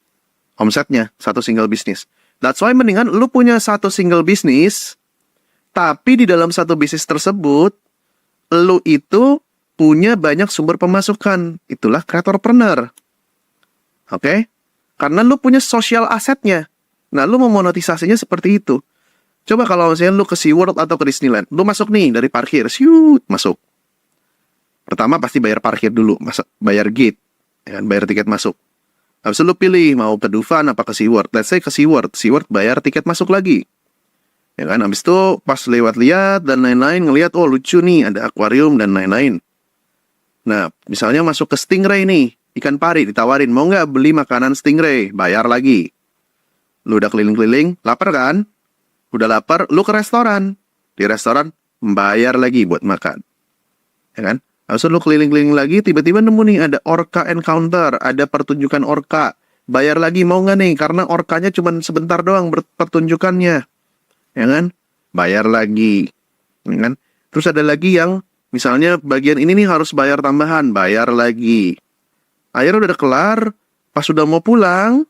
Omsetnya, satu single bisnis. That's why mendingan lu punya satu single bisnis, tapi di dalam satu bisnis tersebut, lu itu punya banyak sumber pemasukan. Itulah creatorpreneur. Oke? Karena lu punya social assetnya. Nah, lu memonetisasinya seperti itu. Coba kalau misalnya lu ke SeaWorld atau ke Disneyland, lu masuk nih dari parkir, masuk. Pertama pasti bayar parkir dulu, bayar gate, ya kan, bayar tiket masuk. Habis itu lu pilih mau ke Dufan apa ke SeaWorld. Let's say ke SeaWorld, bayar tiket masuk lagi. Ya kan, habis itu pas lihat dan lain-lain, ngelihat, oh lucu nih, ada akuarium dan lain-lain. Nah, misalnya masuk ke Stingray nih, ikan pari, ditawarin, mau nggak beli makanan Stingray? Bayar lagi. Lu udah keliling-keliling, lapar kan? Udah lapar, lu ke restoran. Di restoran, bayar lagi buat makan. Ya kan? Habis itu lu keliling-keliling lagi, tiba-tiba nemu nih, ada orca encounter, ada pertunjukan orca. Bayar lagi, mau nggak nih? Karena orkanya cuma sebentar doang pertunjukannya. Ya kan? Bayar lagi. Ya kan? Terus ada lagi yang misalnya bagian ini nih harus bayar tambahan, bayar lagi. Akhirnya udah kelar, pas sudah mau pulang,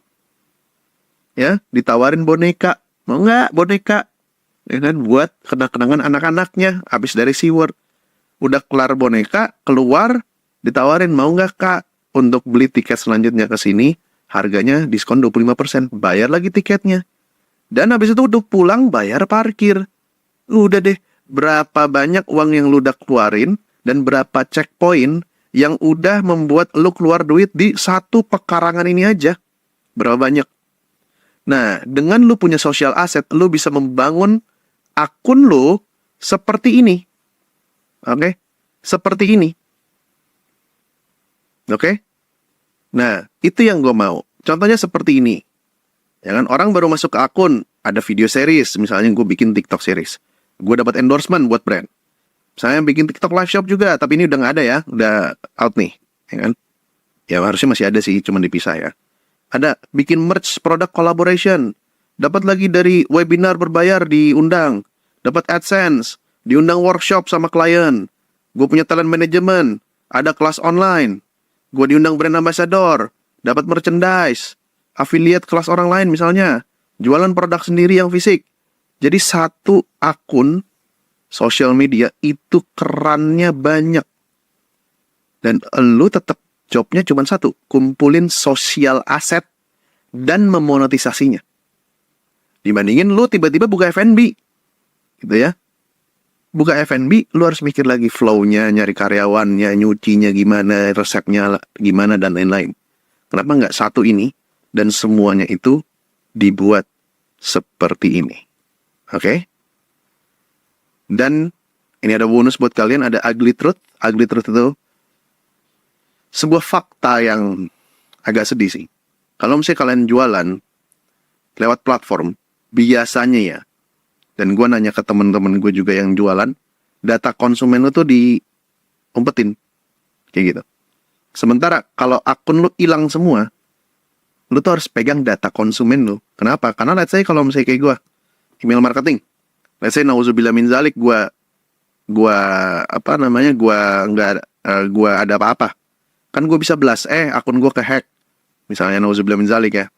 ya ditawarin boneka. Mau nggak boneka? Ya kan? Buat kenang-kenangan anak-anaknya habis dari SeaWorld. Udah kelar boneka, keluar, ditawarin, mau nggak kak untuk beli tiket selanjutnya ke sini, harganya diskon 25%, bayar lagi tiketnya. Dan habis itu udah pulang, bayar parkir. Udah deh, berapa banyak uang yang lu udah keluarin, dan berapa checkpoint yang udah membuat lu keluar duit di satu pekarangan ini aja. Berapa banyak? Nah, dengan lu punya social asset, lu bisa membangun akun lu seperti ini. Oke? Seperti ini. Oke? Nah, itu yang gue mau. Contohnya seperti ini. Ya kan? Orang baru masuk ke akun, ada video series. Misalnya gue bikin TikTok series. Gue dapat endorsement buat brand. Saya bikin TikTok live shop juga, tapi ini udah nggak ada ya. Udah out nih. Ya kan? Ya harusnya masih ada sih, cuma dipisah ya. Ada bikin merch product collaboration. Dapat lagi dari webinar berbayar diundang. Dapat AdSense. Diundang workshop sama klien. Gue punya talent management. Ada kelas online. Gue diundang brand ambassador. Dapat merchandise. Affiliate kelas orang lain misalnya. Jualan produk sendiri yang fisik. Jadi satu akun social media itu kerannya banyak. Dan lu tetap jobnya cuma satu. Kumpulin social asset dan memonetisasinya. Dibandingin lu tiba-tiba buka F&B. Gitu ya. Buka F&B, lu harus mikir lagi flow-nya, nyari karyawannya, nyucinya gimana, resepnya gimana, dan lain-lain. Kenapa nggak satu ini, dan semuanya itu dibuat seperti ini. Oke? Dan ini ada bonus buat kalian, ada ugly truth. Ugly truth itu sebuah fakta yang agak sedih sih. Kalau misalnya kalian jualan lewat platform, biasanya ya, dan gue nanya ke temen-temen gue juga yang jualan, data konsumen lu tuh diumpetin. Kayak gitu. Sementara kalau akun lu hilang semua, lu tuh harus pegang data konsumen lu. Kenapa? Karena let's say kalau misalnya kayak gue, email marketing. Let's say nauzubillah min zalik, gue ada apa-apa. Kan gue bisa blast, akun gue kehack. Misalnya nauzubillah min zalik ya.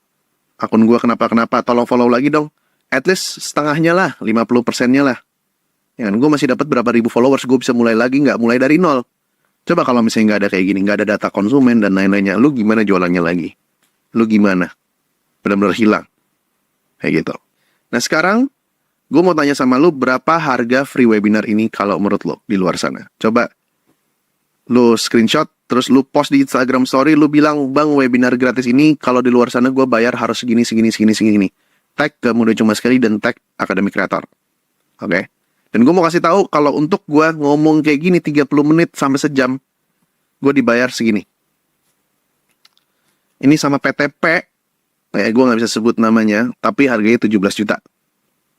Akun gue kenapa-kenapa, tolong follow lagi dong. At least setengahnya lah, 50%-nya lah. Ya kan, gue masih dapat berapa ribu followers, gue bisa mulai lagi, nggak mulai dari nol. Coba kalau misalnya nggak ada kayak gini, nggak ada data konsumen dan lain-lainnya, lu gimana jualannya lagi? Lu gimana? Benar-benar hilang. Kayak gitu. Nah sekarang, gue mau tanya sama lu, berapa harga free webinar ini kalau menurut lo di luar sana? Coba lu screenshot, terus lu post di Instagram story, lu bilang, bang webinar gratis ini kalau di luar sana gue bayar harus segini. Tag ke Mudah Cuma Sekali dan tag Akademi Kreator. Oke? Dan gue mau kasih tahu kalau untuk gue ngomong kayak gini 30 menit sampai sejam, gue dibayar segini. Ini sama PTP, gue nggak bisa sebut namanya, tapi harganya 17 juta.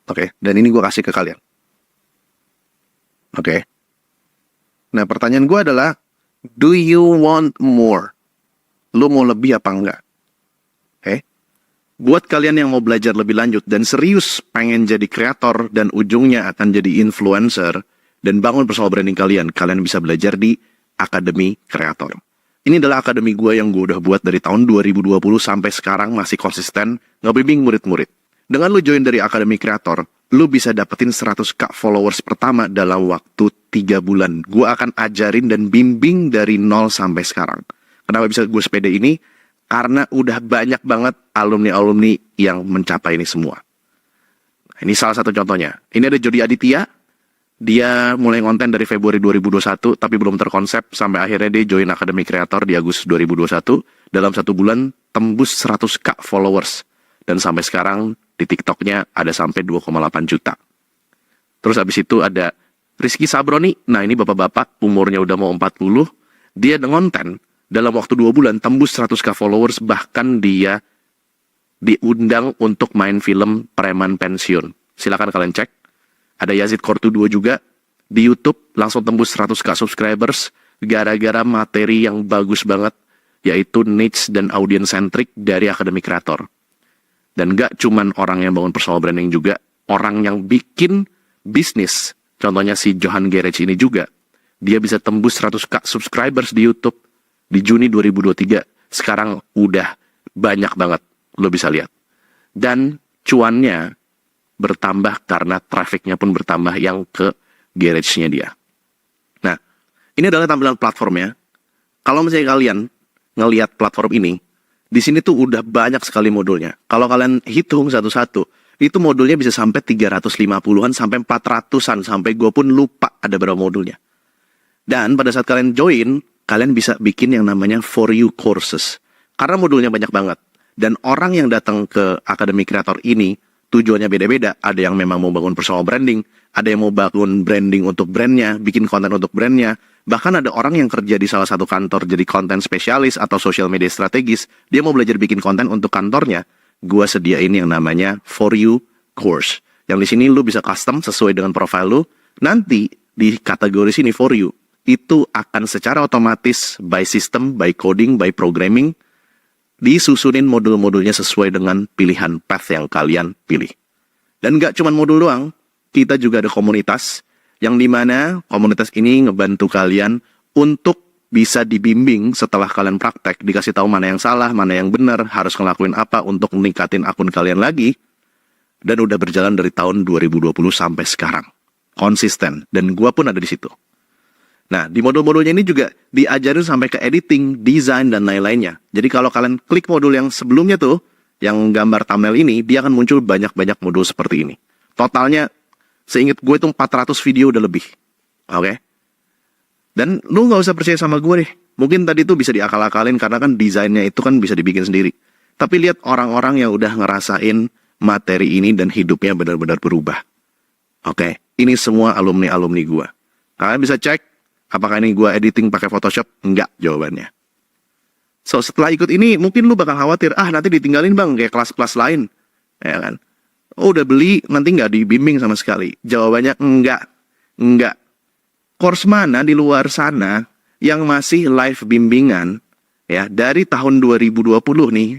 Oke? Dan ini gue kasih ke kalian. Oke? Nah, pertanyaan gue adalah, do you want more? Lu mau lebih apa enggak? Buat kalian yang mau belajar lebih lanjut dan serius pengen jadi kreator dan ujungnya akan jadi influencer dan bangun personal branding kalian bisa belajar di Akademi Kreator. Ini adalah akademi gue yang gue udah buat dari tahun 2020 sampai sekarang masih konsisten ngebimbing murid-murid. Dengan lu join dari Akademi Kreator, lu bisa dapetin 100k followers pertama dalam waktu 3 bulan. Gue akan ajarin dan bimbing dari nol sampai sekarang. Kenapa bisa gue sepede ini? Karena udah banyak banget alumni-alumni yang mencapai ini semua. Ini salah satu contohnya. Ini ada Jody Aditya. Dia mulai konten dari Februari 2021, tapi belum terkonsep. Sampai akhirnya dia join Akademi Kreator di Agustus 2021. Dalam 1 bulan tembus 100k followers. Dan sampai sekarang di TikToknya ada sampai 2,8 juta. Terus habis itu ada Rizky Sabroni. Nah ini bapak-bapak umurnya udah mau 40. Dia ngonten. Dalam waktu 2 bulan tembus 100k followers, bahkan dia diundang untuk main film Preman Pensiun. Silakan kalian cek. Ada Yazid Kortu 2 juga di YouTube langsung tembus 100k subscribers gara-gara materi yang bagus banget, yaitu niche dan audience centric dari Akademi Kreator. Dan gak cuman orang yang bangun personal branding juga, orang yang bikin bisnis. Contohnya si Johan Garage ini juga. Dia bisa tembus 100k subscribers di YouTube. Di Juni 2023, sekarang udah banyak banget, lo bisa lihat. Dan cuannya bertambah karena trafficnya pun bertambah yang ke garage-nya dia. Nah, ini adalah tampilan platformnya. Kalau misalnya kalian ngelihat platform ini, di sini tuh udah banyak sekali modulnya. Kalau kalian hitung satu-satu, itu modulnya bisa sampai 350-an, sampai 400-an, sampai gue pun lupa ada berapa modulnya. Dan pada saat kalian join, kalian bisa bikin yang namanya For You Courses. Karena modulnya banyak banget. Dan orang yang datang ke Akademi Kreator ini, tujuannya beda-beda. Ada yang memang mau bangun personal branding, ada yang mau bangun branding untuk brandnya, bikin konten untuk brandnya. Bahkan ada orang yang kerja di salah satu kantor jadi konten spesialis atau social media strategis. Dia mau belajar bikin konten untuk kantornya. Gua sediain yang namanya For You Course. Yang di sini lu bisa custom sesuai dengan profile lu. Nanti di kategori sini For You, itu akan secara otomatis by system, by coding, by programming, disusunin modul-modulnya sesuai dengan pilihan path yang kalian pilih. Dan gak cuma modul doang, kita juga ada komunitas, yang dimana komunitas ini ngebantu kalian untuk bisa dibimbing setelah kalian praktek, dikasih tahu mana yang salah, mana yang benar, harus ngelakuin apa untuk meningkatin akun kalian lagi, dan udah berjalan dari tahun 2020 sampai sekarang. Konsisten, dan gua pun ada di situ. Nah, di modul-modulnya ini juga diajarin sampai ke editing, desain, dan lain-lainnya. Jadi kalau kalian klik modul yang sebelumnya tuh, yang gambar thumbnail ini, dia akan muncul banyak-banyak modul seperti ini. Totalnya, seingat gue itu 400 video udah lebih. Oke? Dan lu nggak usah percaya sama gue deh. Mungkin tadi tuh bisa diakal-akalin karena kan desainnya itu kan bisa dibikin sendiri. Tapi lihat orang-orang yang udah ngerasain materi ini dan hidupnya benar-benar berubah. Oke, ini semua alumni-alumni gua. Kalian bisa cek, apakah ini gua editing pakai Photoshop? Enggak jawabannya. So, setelah ikut ini, mungkin lu bakal khawatir, nanti ditinggalin bang, kayak kelas-kelas lain. Ya kan? Oh, udah beli, nanti nggak dibimbing sama sekali. Jawabannya enggak. Enggak. Course mana di luar sana yang masih live bimbingan, ya, dari tahun 2020 nih,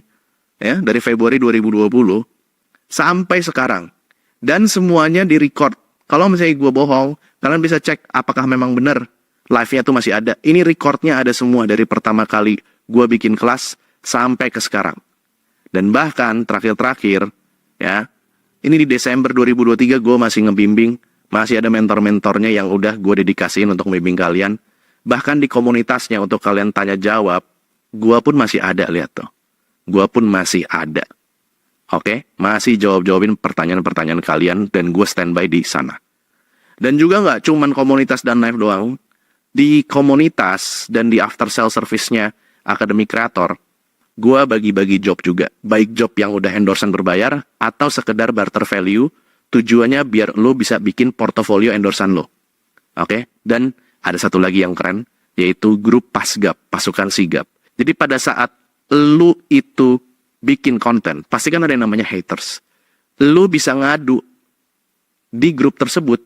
ya, dari Februari 2020, sampai sekarang. Dan semuanya di-record. Kalau misalnya gue bohong, kalian bisa cek apakah memang benar live-nya tuh masih ada. Ini recordnya ada semua dari pertama kali gue bikin kelas sampai ke sekarang. Dan bahkan terakhir-terakhir, ya, ini di Desember 2023 gue masih ngebimbing, masih ada mentor-mentornya yang udah gue dedikasiin untuk membimbing kalian. Bahkan di komunitasnya untuk kalian tanya jawab, gue pun masih ada, lihat tuh. Gue pun masih ada. Oke, masih jawab-jawabin pertanyaan-pertanyaan kalian dan gue standby di sana. Dan juga nggak cuman komunitas dan live doang, di komunitas dan di after sale service-nya Akademi Kreator, gue bagi-bagi job juga. Baik job yang udah endorsean berbayar atau sekedar barter value, tujuannya biar lo bisa bikin portofolio endorsean lo. Oke, dan ada satu lagi yang keren, yaitu grup Pasgap, pasukan sigap. Jadi pada saat lo itu bikin konten, pasti kan ada yang namanya haters. Lu bisa ngadu di grup tersebut.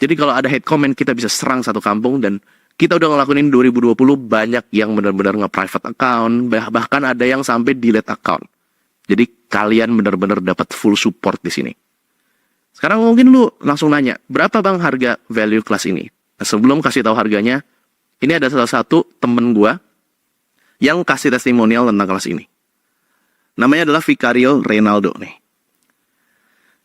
Jadi kalau ada hate comment, kita bisa serang satu kampung. Dan kita udah ngelakuin 2020, banyak yang benar-benar nge-private account, bahkan ada yang sampai delete account. Jadi kalian benar-benar dapat full support di sini. Sekarang mungkin lu langsung nanya, berapa bang harga value kelas ini? Nah, sebelum kasih tahu harganya, ini ada salah satu temen gua yang kasih testimonial tentang kelas ini. Namanya adalah Vicario Reynaldo nih.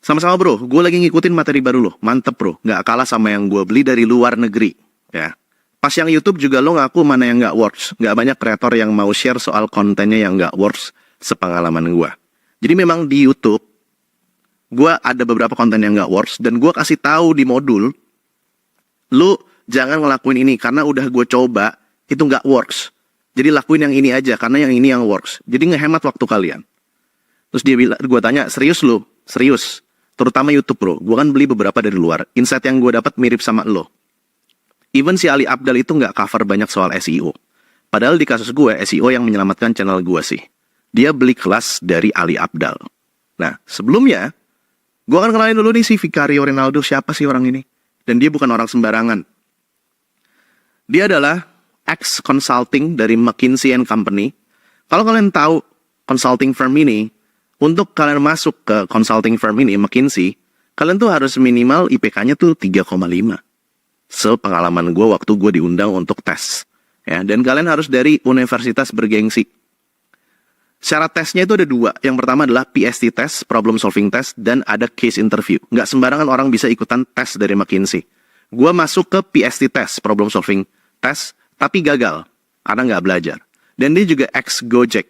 Sama-sama bro, gue lagi ngikutin materi baru lo. Mantep bro, gak kalah sama yang gue beli dari luar negeri. Ya. Pas yang YouTube juga lo ngaku mana yang gak works. Gak banyak kreator yang mau share soal kontennya yang gak works sepengalaman gue. Jadi memang di YouTube, gue ada beberapa konten yang gak works. Dan gue kasih tahu di modul, lo jangan ngelakuin ini karena udah gue coba, itu gak works. Jadi lakuin yang ini aja, karena yang ini yang works. Jadi ngehemat waktu kalian. Terus dia bilang, gue tanya, serius lo? Serius. Terutama YouTube bro. Gue kan beli beberapa dari luar. Insight yang gue dapat mirip sama lo. Even si Ali Abdal itu nggak cover banyak soal SEO. Padahal di kasus gue, SEO yang menyelamatkan channel gue sih. Dia beli kelas dari Ali Abdal. Nah, sebelumnya, gue akan kenalin dulu nih si Vicario Reynaldo. Siapa sih orang ini? Dan dia bukan orang sembarangan. Dia adalah ex-consulting dari McKinsey & Company. Kalau kalian tahu consulting firm ini, untuk kalian masuk ke consulting firm ini, McKinsey, kalian tuh harus minimal IPK-nya tuh 3,5. Sepengalaman gue waktu gue diundang untuk tes. Ya, dan kalian harus dari universitas bergengsi. Syarat tesnya itu ada dua. Yang pertama adalah PST test, problem solving test, dan ada case interview. Nggak sembarangan orang bisa ikutan tes dari McKinsey. Gue masuk ke PST test, problem solving test, tapi gagal, karena nggak belajar. Dan dia juga ex-Gojek.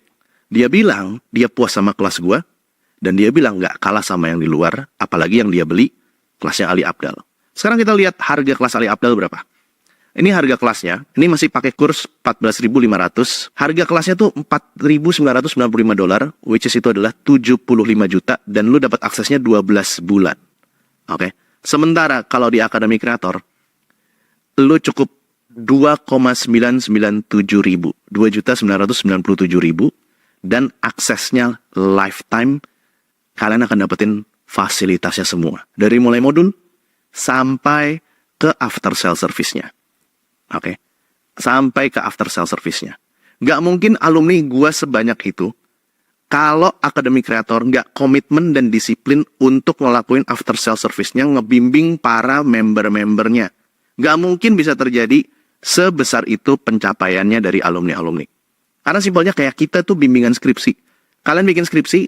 Dia bilang, dia puas sama kelas gue, dan dia bilang nggak kalah sama yang di luar, apalagi yang dia beli, kelasnya Ali Abdal. Sekarang kita lihat harga kelas Ali Abdal berapa. Ini harga kelasnya, ini masih pakai kurs 14.500. Harga kelasnya tuh $4.995, which is itu adalah 75 juta, dan lu dapat aksesnya 12 bulan. Oke. Sementara kalau di Akademi Kreator, lu cukup 2,997 ribu, 2.997.000, dan aksesnya lifetime. Kalian akan dapetin fasilitasnya semua, dari mulai modul sampai ke after sale service-nya. Oke, sampai ke after sale service-nya. Nggak mungkin alumni gua sebanyak itu kalau Akademi Kreator nggak komitmen dan disiplin untuk ngelakuin after sale service-nya, ngebimbing para member-membernya. Nggak mungkin bisa terjadi sebesar itu pencapaiannya dari alumni-alumni. Karena simpelnya kayak kita tuh bimbingan skripsi. Kalian bikin skripsi,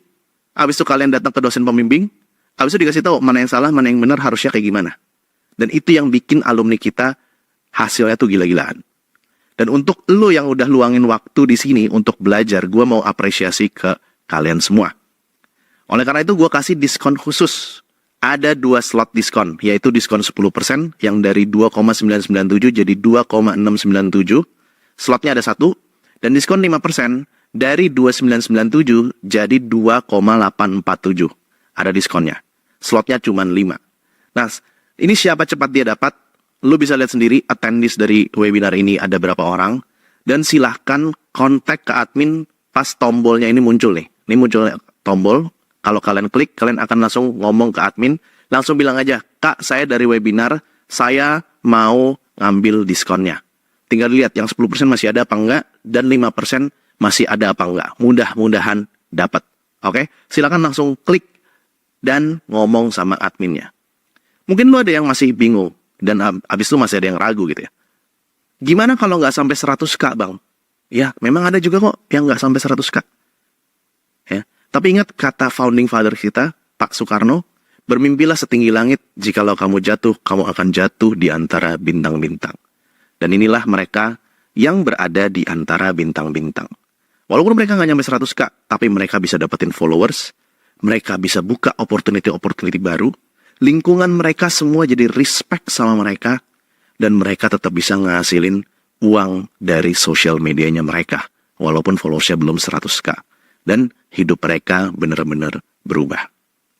habis itu kalian datang ke dosen pembimbing, habis itu dikasih tahu mana yang salah, mana yang benar, harusnya kayak gimana. Dan itu yang bikin alumni kita hasilnya tuh gila-gilaan. Dan untuk lo yang udah luangin waktu di sini untuk belajar, gue mau apresiasi ke kalian semua. Oleh karena itu gue kasih diskon khusus. Ada 2 slot diskon, yaitu diskon 10% yang dari 2,997 jadi 2,697. Slotnya ada 1, dan diskon 5% dari 2997 jadi 2,847. Ada diskonnya. Slotnya cuma 5. Nah, ini siapa cepat dia dapat? Lu bisa lihat sendiri attendees dari webinar ini ada berapa orang. Dan silahkan kontak ke admin pas tombolnya ini muncul nih. Ini muncul tombol. Kalau kalian klik, kalian akan langsung ngomong ke admin. Langsung bilang aja, Kak, saya dari webinar, saya mau ngambil diskonnya. Tinggal lihat yang 10% masih ada apa enggak, dan 5% masih ada apa enggak. Mudah-mudahan dapat. Oke? Silakan langsung klik dan ngomong sama adminnya. Mungkin lu ada yang masih bingung, dan abis itu masih ada yang ragu gitu ya. Gimana kalau nggak sampai 100K, Bang? Ya, memang ada juga kok yang nggak sampai 100K. Ya. Tapi ingat kata founding father kita, Pak Soekarno, bermimpilah setinggi langit, jikalau kamu jatuh, kamu akan jatuh di antara bintang-bintang. Dan inilah mereka yang berada di antara bintang-bintang. Walaupun mereka nggak nyampe 100K, tapi mereka bisa dapetin followers, mereka bisa buka opportunity baru, lingkungan mereka semua jadi respect sama mereka, dan mereka tetap bisa ngasilin uang dari sosial medianya mereka, walaupun followersnya belum 100K. Dan hidup mereka benar-benar berubah.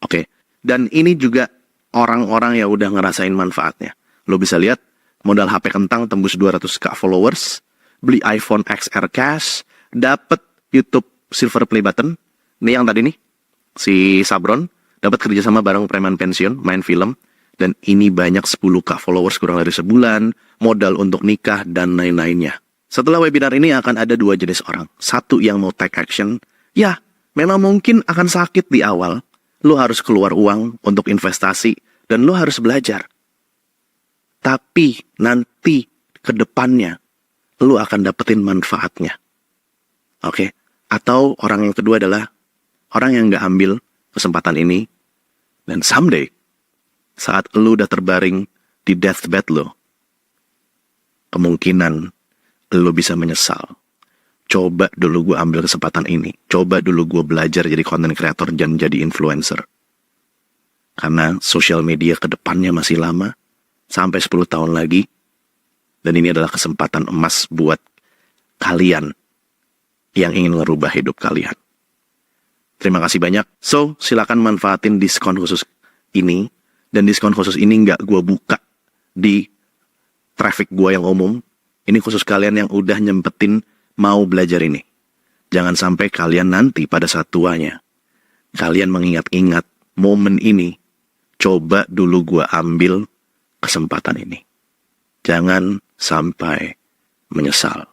Oke? Dan ini juga orang-orang yang udah ngerasain manfaatnya. Lo bisa lihat, modal HP kentang tembus 200K followers, beli iPhone XR cash, dapat YouTube Silver Play Button. Ini yang tadi nih, si Sabron, dapat kerjasama bareng preman pensiun, main film, dan ini banyak 10K followers kurang dari sebulan, modal untuk nikah, dan lain-lainnya. Setelah webinar ini akan ada 2 jenis orang. Satu yang mau take action, ya memang mungkin akan sakit di awal, lo harus keluar uang untuk investasi, dan lo harus belajar. Tapi nanti ke depannya, lo akan dapetin manfaatnya. Oke? Atau orang yang kedua adalah orang yang nggak ambil kesempatan ini, dan someday, saat lu udah terbaring di deathbed lo, kemungkinan lu bisa menyesal. Coba dulu gue ambil kesempatan ini. Coba dulu gue belajar jadi content creator dan jadi influencer. Karena sosial media ke depannya masih lama, sampai 10 tahun lagi, dan ini adalah kesempatan emas buat kalian yang ingin ngerubah hidup kalian. Terima kasih banyak. So, silakan manfaatin diskon khusus ini. Dan diskon khusus ini nggak gue buka di traffic gue yang umum. Ini khusus kalian yang udah nyempetin mau belajar ini. Jangan sampai kalian nanti pada saat tuanya, kalian mengingat-ingat momen ini. Coba dulu gue ambil kesempatan ini. Jangan sampai menyesal.